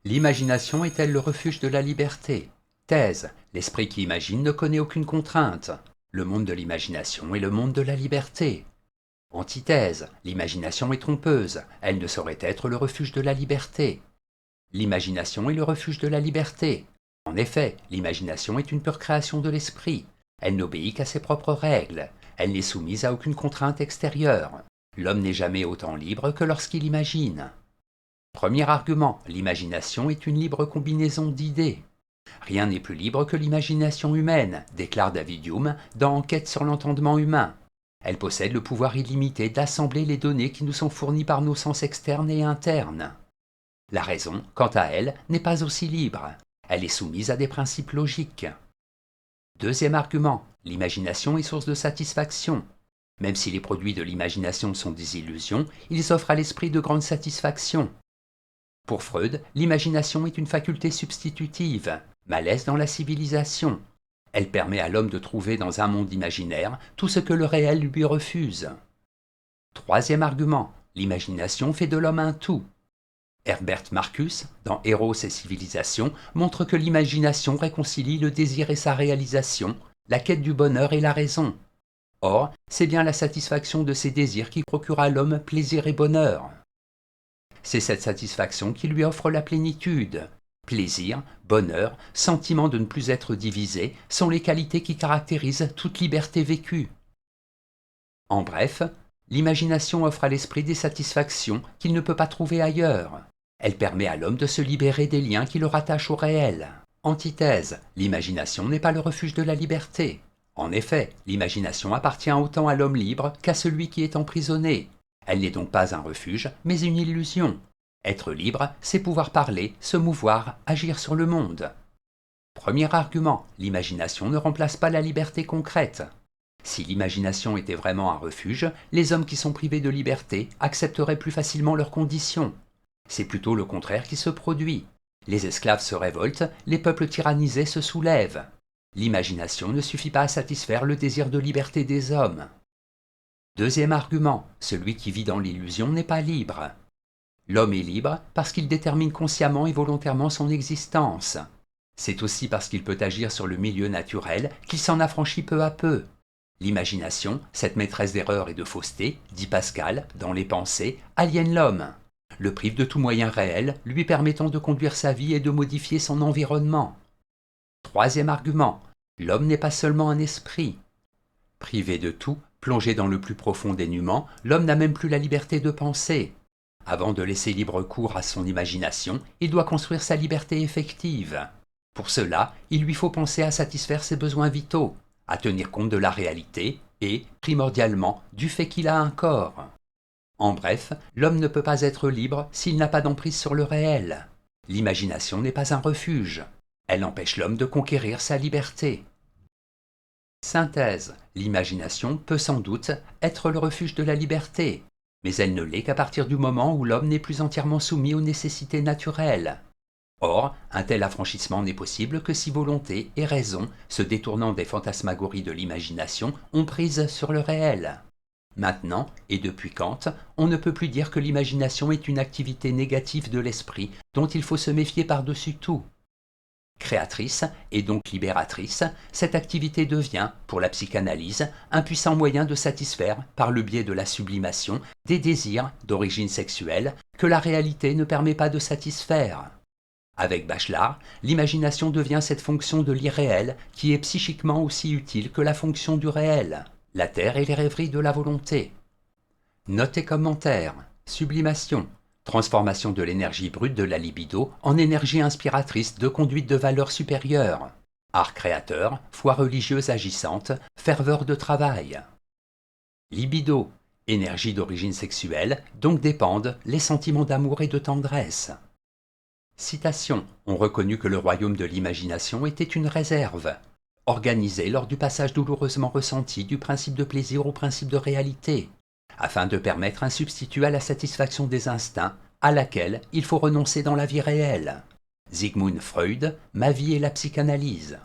L'imagination est-elle le refuge de la liberté? Thèse. L'esprit qui imagine ne connaît aucune contrainte. Le monde de l'imagination est le monde de la liberté. Antithèse. L'imagination est trompeuse. Elle ne saurait être le refuge de la liberté. L'imagination est le refuge de la liberté. En effet, l'imagination est une pure création de l'esprit. Elle n'obéit qu'à ses propres règles. Elle n'est soumise à aucune contrainte extérieure. L'homme n'est jamais autant libre que lorsqu'il imagine. Premier argument, l'imagination est une libre combinaison d'idées. Rien n'est plus libre que l'imagination humaine, déclare David Hume dans Enquête sur l'entendement humain. Elle possède le pouvoir illimité d'assembler les données qui nous sont fournies par nos sens externes et internes. La raison, quant à elle, n'est pas aussi libre. Elle est soumise à des principes logiques. Deuxième argument, l'imagination est source de satisfaction. Même si les produits de l'imagination sont des illusions, ils offrent à l'esprit de grandes satisfactions. Pour Freud, l'imagination est une faculté substitutive, malaise dans la civilisation. Elle permet à l'homme de trouver dans un monde imaginaire tout ce que le réel lui refuse. Troisième argument, l'imagination fait de l'homme un tout. Herbert Marcus, dans Héros et Civilisation, montre que l'imagination réconcilie le désir et sa réalisation, la quête du bonheur et la raison. Or, c'est bien la satisfaction de ces désirs qui procure à l'homme plaisir et bonheur. C'est cette satisfaction qui lui offre la plénitude. Plaisir, bonheur, sentiment de ne plus être divisé sont les qualités qui caractérisent toute liberté vécue. En bref, l'imagination offre à l'esprit des satisfactions qu'il ne peut pas trouver ailleurs. Elle permet à l'homme de se libérer des liens qui le rattachent au réel. Antithèse, l'imagination n'est pas le refuge de la liberté. En effet, l'imagination appartient autant à l'homme libre qu'à celui qui est emprisonné. Elle n'est donc pas un refuge, mais une illusion. Être libre, c'est pouvoir parler, se mouvoir, agir sur le monde. Premier argument, l'imagination ne remplace pas la liberté concrète. Si l'imagination était vraiment un refuge, les hommes qui sont privés de liberté accepteraient plus facilement leurs conditions. C'est plutôt le contraire qui se produit. Les esclaves se révoltent, les peuples tyrannisés se soulèvent. L'imagination ne suffit pas à satisfaire le désir de liberté des hommes. Deuxième argument, celui qui vit dans l'illusion n'est pas libre. L'homme est libre parce qu'il détermine consciemment et volontairement son existence. C'est aussi parce qu'il peut agir sur le milieu naturel qu'il s'en affranchit peu à peu. L'imagination, cette maîtresse d'erreur et de fausseté, dit Pascal, dans Les Pensées, aliène l'homme, le prive de tout moyen réel lui permettant de conduire sa vie et de modifier son environnement. Troisième argument, l'homme n'est pas seulement un esprit. Privé de tout, plongé dans le plus profond dénuement, l'homme n'a même plus la liberté de penser. Avant de laisser libre cours à son imagination, il doit construire sa liberté effective. Pour cela, il lui faut penser à satisfaire ses besoins vitaux, à tenir compte de la réalité et, primordialement, du fait qu'il a un corps. En bref, l'homme ne peut pas être libre s'il n'a pas d'emprise sur le réel. L'imagination n'est pas un refuge. Elle empêche l'homme de conquérir sa liberté. Synthèse. L'imagination peut sans doute être le refuge de la liberté, mais elle ne l'est qu'à partir du moment où l'homme n'est plus entièrement soumis aux nécessités naturelles. Or, un tel affranchissement n'est possible que si volonté et raison, se détournant des fantasmagories de l'imagination, ont prise sur le réel. Maintenant, et depuis Kant, on ne peut plus dire que l'imagination est une activité négative de l'esprit dont il faut se méfier par-dessus tout. Créatrice et donc libératrice, cette activité devient, pour la psychanalyse, un puissant moyen de satisfaire, par le biais de la sublimation, des désirs d'origine sexuelle que la réalité ne permet pas de satisfaire. Avec Bachelard, l'imagination devient cette fonction de l'irréel qui est psychiquement aussi utile que la fonction du réel, la terre et les rêveries de la volonté. Notes et commentaires. Sublimation. Transformation de l'énergie brute de la libido en énergie inspiratrice de conduite de valeurs supérieures. Art créateur, foi religieuse agissante, ferveur de travail. Libido, énergie d'origine sexuelle, donc dépendent les sentiments d'amour et de tendresse. Citation, ont reconnu que le royaume de l'imagination était une réserve, organisée lors du passage douloureusement ressenti du principe de plaisir au principe de réalité, afin de permettre un substitut à la satisfaction des instincts, à laquelle il faut renoncer dans la vie réelle. Sigmund Freud, Ma vie et la psychanalyse.